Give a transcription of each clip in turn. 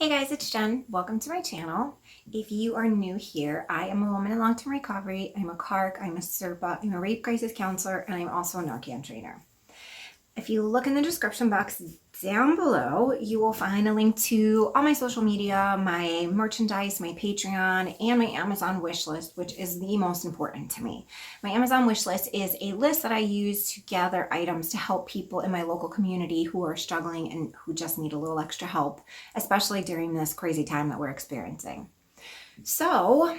Hey guys, it's Jen. Welcome to my channel. If you are new here, I am a woman in long-term recovery. I'm a CARC, I'm a CRPA, I'm a rape crisis counselor, and I'm also a Narcan trainer. If you look in the description box down below, you will find a link to all my social media, my merchandise, my Patreon, and my Amazon wish list, which is the most important to me. My Amazon wish list is a list that I use to gather items to help people in my local community who are struggling and who just need a little extra help, especially during this crazy time that we're experiencing. So,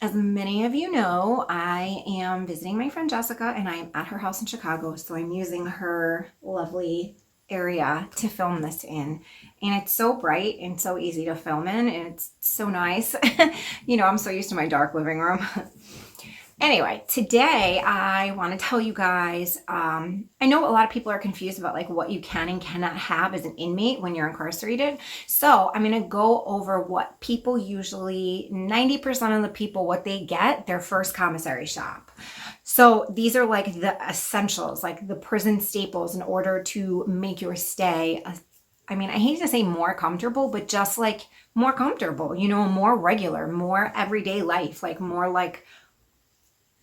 as many of you know, I am visiting my friend Jessica and I'm at her house in Chicago, so I'm using her lovely area to film this in. And it's so bright and so easy to film in, and it's so nice. You know, I'm so used to my dark living room. Anyway, today I want to tell you guys, I know a lot of people are confused about like what you can and cannot have as an inmate when you're incarcerated. So I'm going to go over what people usually, 90% of the people, what they get their first commissary shop. So these are like the essentials, like the prison staples in order to make your stay, I mean, I hate to say more comfortable, but just like more comfortable, you know, more regular, more everyday life, like more like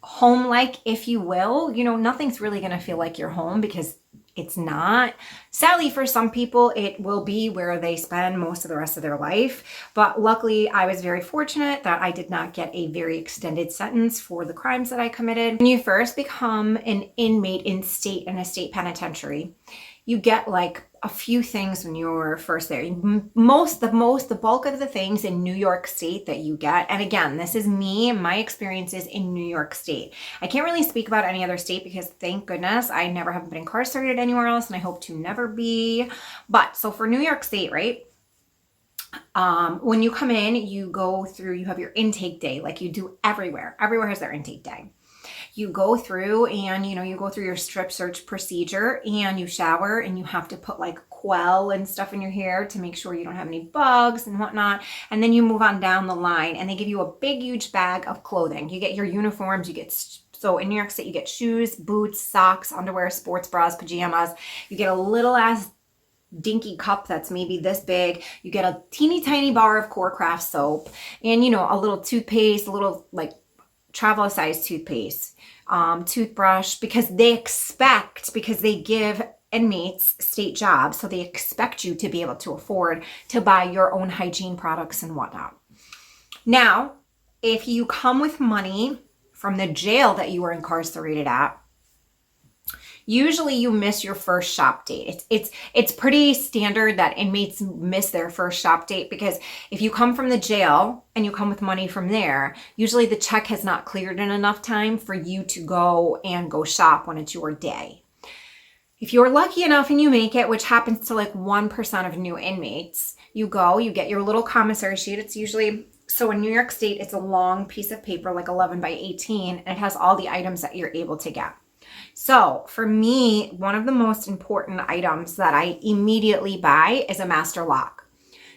home-like, if you will. You know, nothing's really going to feel like your home because it's not. Sadly, for some people, it will be where they spend most of the rest of their life. But luckily, I was very fortunate that I did not get a very extended sentence for the crimes that I committed. When you first become an inmate in a state penitentiary, you get like a few things when you're first there. The bulk of the things in New York State that you get. And again, this is me, my experiences in New York State. I can't really speak about any other state because thank goodness I never have been incarcerated anywhere else, and I hope to never be. But so for New York State, right? When you come in, you have your intake day like you do everywhere. Everywhere has their intake day. You go through and, you go through your strip search procedure and you shower and you have to put like Quell and stuff in your hair to make sure you don't have any bugs and whatnot. And then you move on down the line and they give you a big, huge bag of clothing. You get your uniforms, so in New York State, you get shoes, boots, socks, underwear, sports bras, pajamas. You get a little ass dinky cup that's maybe this big. You get a teeny tiny bar of Core Craft soap and, a little toothpaste, a little like travel size toothpaste, toothbrush, because they give inmates state jobs, so they expect you to be able to afford to buy your own hygiene products and whatnot. Now, if you come with money from the jail that you were incarcerated at, usually you miss your first shop date. It's pretty standard that inmates miss their first shop date because if you come from the jail and you come with money from there, usually the check has not cleared in enough time for you to go shop when it's your day. If you're lucky enough and you make it, which happens to like 1% of new inmates, you get your little commissary sheet. It's usually, so in New York State, it's a long piece of paper, like 11 by 18, and it has all the items that you're able to get. So for me, one of the most important items that I immediately buy is a master lock,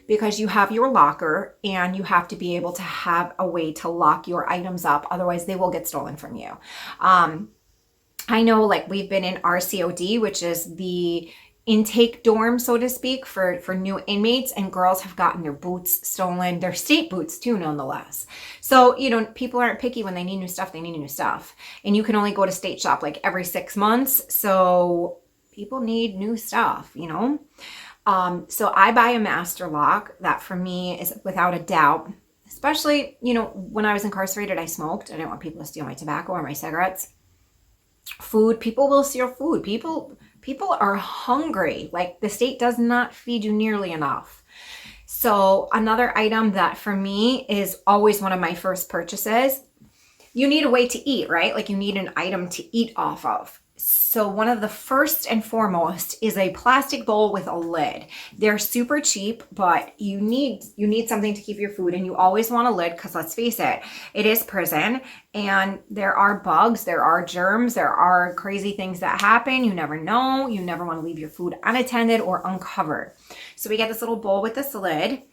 because you have your locker and you have to be able to have a way to lock your items up. Otherwise they will get stolen from you. I know like we've been in RCOD, which is the intake dorm, so to speak, for new inmates, and girls have gotten their boots stolen, their state boots too, nonetheless. So, people aren't picky when they need new stuff, they need new stuff. And you can only go to state shop like every 6 months. So people need new stuff, So I buy a master lock. That for me is without a doubt, especially, when I was incarcerated, I smoked. I didn't want people to steal my tobacco or my cigarettes. Food, people will steal food. People are hungry. Like the state does not feed you nearly enough. So another item that for me is always one of my first purchases, you need a way to eat, right? Like you need an item to eat off of. So one of the first and foremost is a plastic bowl with a lid. They're super cheap, but you need something to keep your food, and you always want a lid because let's face it, it is prison and there are bugs, there are germs, there are crazy things that happen. You never know. You never want to leave your food unattended or uncovered. So we get this little bowl with this lid.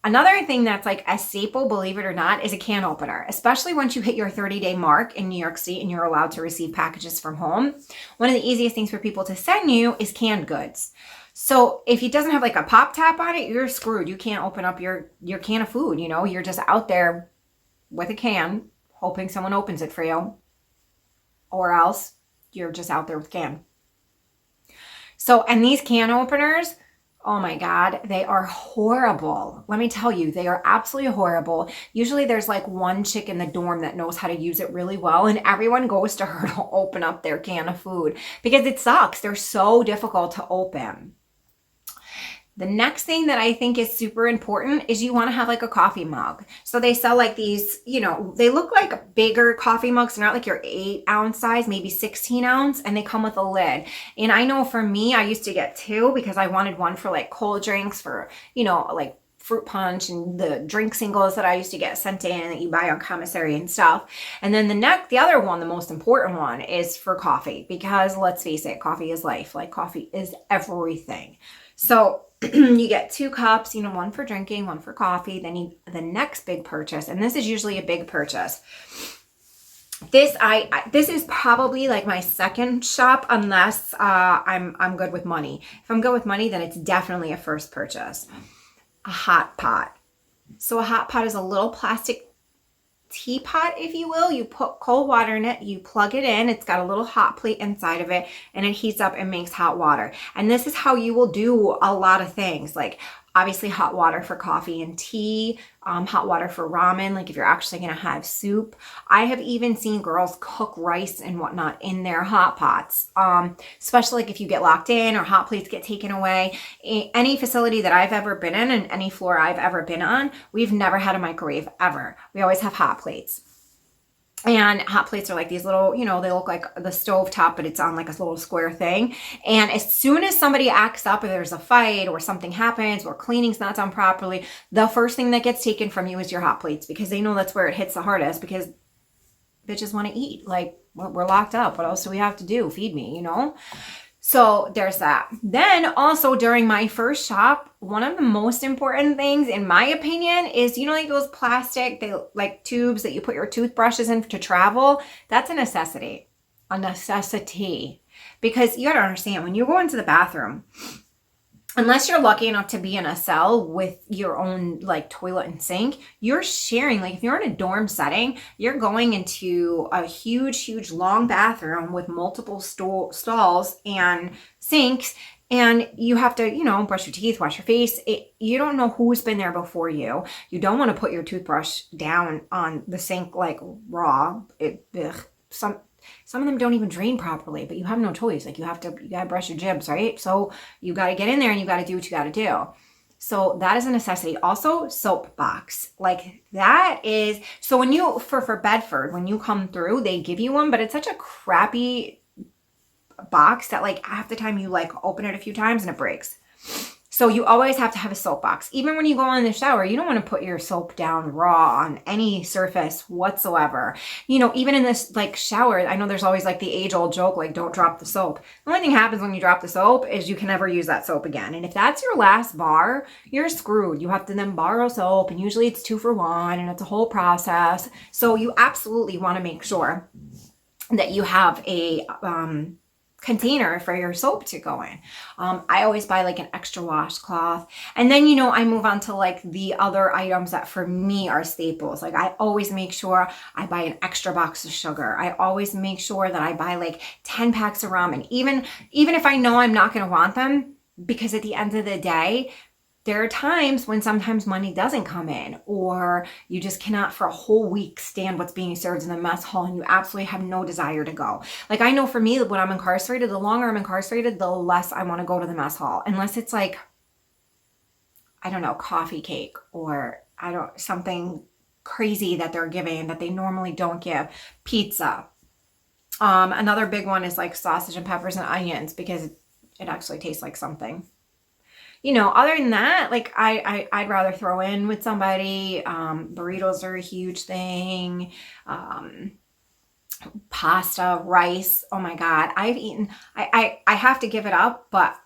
Another thing that's like a staple, believe it or not, is a can opener, especially once you hit your 30-day mark in New York State and you're allowed to receive packages from home. One of the easiest things for people to send you is canned goods. So if it doesn't have like a pop tap on it, you're screwed. You can't open up your can of food, you know? You're just out there with a can, hoping someone opens it for you. Or else you're just out there with can. So, and these can openers, oh my God, they are horrible. Let me tell you, they are absolutely horrible. Usually there's like one chick in the dorm that knows how to use it really well, and everyone goes to her to open up their can of food because it sucks. They're so difficult to open. The next thing that I think is super important is you want to have like a coffee mug. So they sell like these, you know, they look like bigger coffee mugs. They're not like your 8-ounce size, maybe 16-ounce, and they come with a lid. And I know for me, I used to get 2 because I wanted one for like cold drinks, for, you know, like fruit punch and the drink singles that I used to get sent in that you buy on Commissary and stuff. And then the other one, the most important one, is for coffee, because let's face it, coffee is life. Like coffee is everything. So you get 2 cups, you know, one for drinking, one for coffee. Then the next big purchase, and this is usually a big purchase. This is probably like my second shop, unless I'm good with money. If I'm good with money, then it's definitely a first purchase. A hot pot. So a hot pot is a little plastic teapot, if you will. You put cold water in it, you plug it in, it's got a little hot plate inside of it, and it heats up and makes hot water. And this is how you will do a lot of things, like obviously hot water for coffee and tea, hot water for ramen, like if you're actually going to have soup. I have even seen girls cook rice and whatnot in their hot pots, especially like if you get locked in or hot plates get taken away. Any facility that I've ever been in and any floor I've ever been on, we've never had a microwave ever. We always have hot plates. And hot plates are like these little, you know, they look like the stove top, but it's on like a little square thing. And as soon as somebody acts up, or there's a fight or something happens or cleaning's not done properly, the first thing that gets taken from you is your hot plates, because they know that's where it hits the hardest, because bitches want to eat. Like, we're locked up. What else do we have to do? Feed me, you know? So there's that. Then also during my first shop, one of the most important things, in my opinion, is, you know, like those plastic, they like tubes that you put your toothbrushes in to travel. That's a necessity. A necessity. Because you gotta understand, when you go into the bathroom, unless you're lucky enough to be in a cell with your own like toilet and sink, you're sharing. Like if you're in a dorm setting, you're going into a huge long bathroom with multiple stalls and sinks, and you have to, you know, brush your teeth, wash your face. You don't know who's been there before you. You don't want to put your toothbrush down on the sink like raw. Some of them don't even drain properly, but you have no choice. Like you gotta brush your jibs, right? So you gotta get in there and you gotta do what you gotta do. So that is a necessity. Also, soap box. Like that is, so when you, for Bedford, when you come through, they give you one, but it's such a crappy box that like half the time you like open it a few times and it breaks. So you always have to have a soap box. Even when you go in the shower, you don't want to put your soap down raw on any surface whatsoever. You know, even in this like shower, I know there's always like the age-old joke, like don't drop the soap. The only thing happens when you drop the soap is you can never use that soap again. And if that's your last bar, you're screwed. You have to then borrow soap, and usually it's 2 for 1, and it's a whole process. So you absolutely want to make sure that you have a container for your soap to go in. I always buy like an extra washcloth. And then, you know, I move on to like the other items that for me are staples. Like I always make sure I buy an extra box of sugar. I always make sure that I buy like 10 packs of ramen, even if I know I'm not going to want them, because at the end of the day, there are times when sometimes money doesn't come in, or you just cannot for a whole week stand what's being served in the mess hall and you absolutely have no desire to go. Like I know for me, when I'm incarcerated, the longer I'm incarcerated, the less I want to go to the mess hall, unless it's like, I don't know, coffee cake or something crazy that they're giving that they normally don't give. Pizza. Another big one is like sausage and peppers and onions, because it actually tastes like something. You know, other than that, like I'd rather throw in with somebody. Burritos are a huge thing. Pasta, rice. Oh my God. I have to give it up, but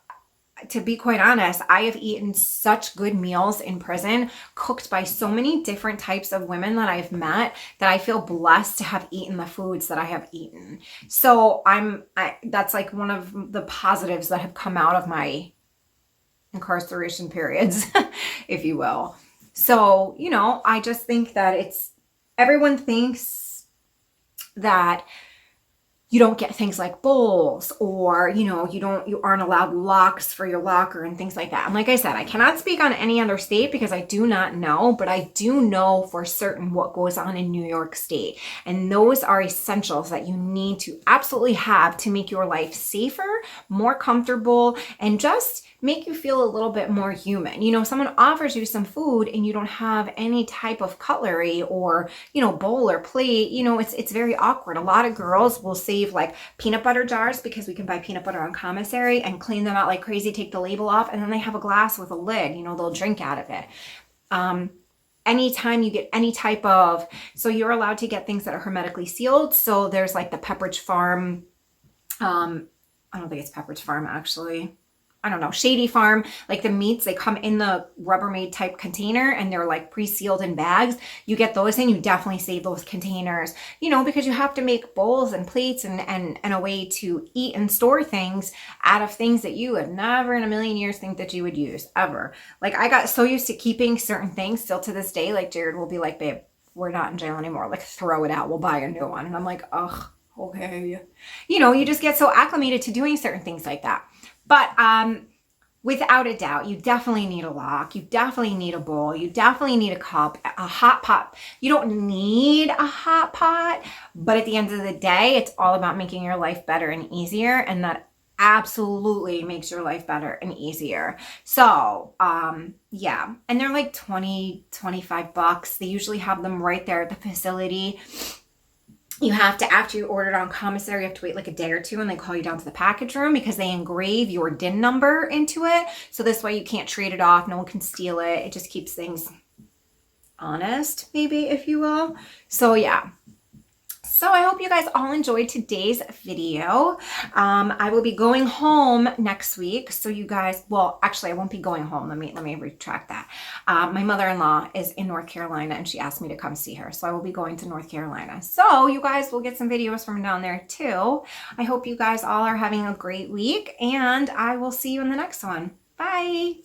to be quite honest, I have eaten such good meals in prison, cooked by so many different types of women that I've met, that I feel blessed to have eaten the foods that I have eaten. So that's like one of the positives that have come out of my incarceration periods, if you will. So, you know, I just think that everyone thinks that you don't get things like bowls, or, you know, you aren't allowed locks for your locker and things like that. And like I said, I cannot speak on any other state because I do not know, but I do know for certain what goes on in New York State. And those are essentials that you need to absolutely have to make your life safer, more comfortable, and just make you feel a little bit more human. You know, someone offers you some food and you don't have any type of cutlery or, you know, bowl or plate, you know, it's very awkward. A lot of girls will save like peanut butter jars because we can buy peanut butter on Commissary and clean them out like crazy, take the label off, and then they have a glass with a lid, you know, they'll drink out of it. Anytime you get any type of, so you're allowed to get things that are hermetically sealed. So there's like the Pepperidge Farm, I don't think it's Pepperidge Farm actually. I don't know, Shady Farm, like the meats, they come in the Rubbermaid type container and they're like pre-sealed in bags. You get those and you definitely save those containers, you know, because you have to make bowls and plates and a way to eat and store things out of things that you would never in a million years think that you would use ever. Like I got so used to keeping certain things still to this day, like Jared will be like, babe, we're not in jail anymore. Like throw it out. We'll buy a new one. And I'm like, ugh, okay. You know, you just get so acclimated to doing certain things like that. But without a doubt, you definitely need a lock. You definitely need a bowl. You definitely need a cup, a hot pot. You don't need a hot pot, but at the end of the day, it's all about making your life better and easier. And that absolutely makes your life better and easier. So, yeah. And they're like 20, 25 bucks. They usually have them right there at the facility. You have to, after you order it on Commissary, you have to wait like a day or two and they call you down to the package room because they engrave your DIN number into it. So this way you can't trade it off. No one can steal it. It just keeps things honest, maybe, if you will. So yeah. So I hope you guys all enjoyed today's video. I will be going home next week. So you guys, well, actually I won't be going home. Let me retract that. My mother-in-law is in North Carolina and she asked me to come see her. So I will be going to North Carolina. So you guys will get some videos from down there too. I hope you guys all are having a great week and I will see you in the next one. Bye.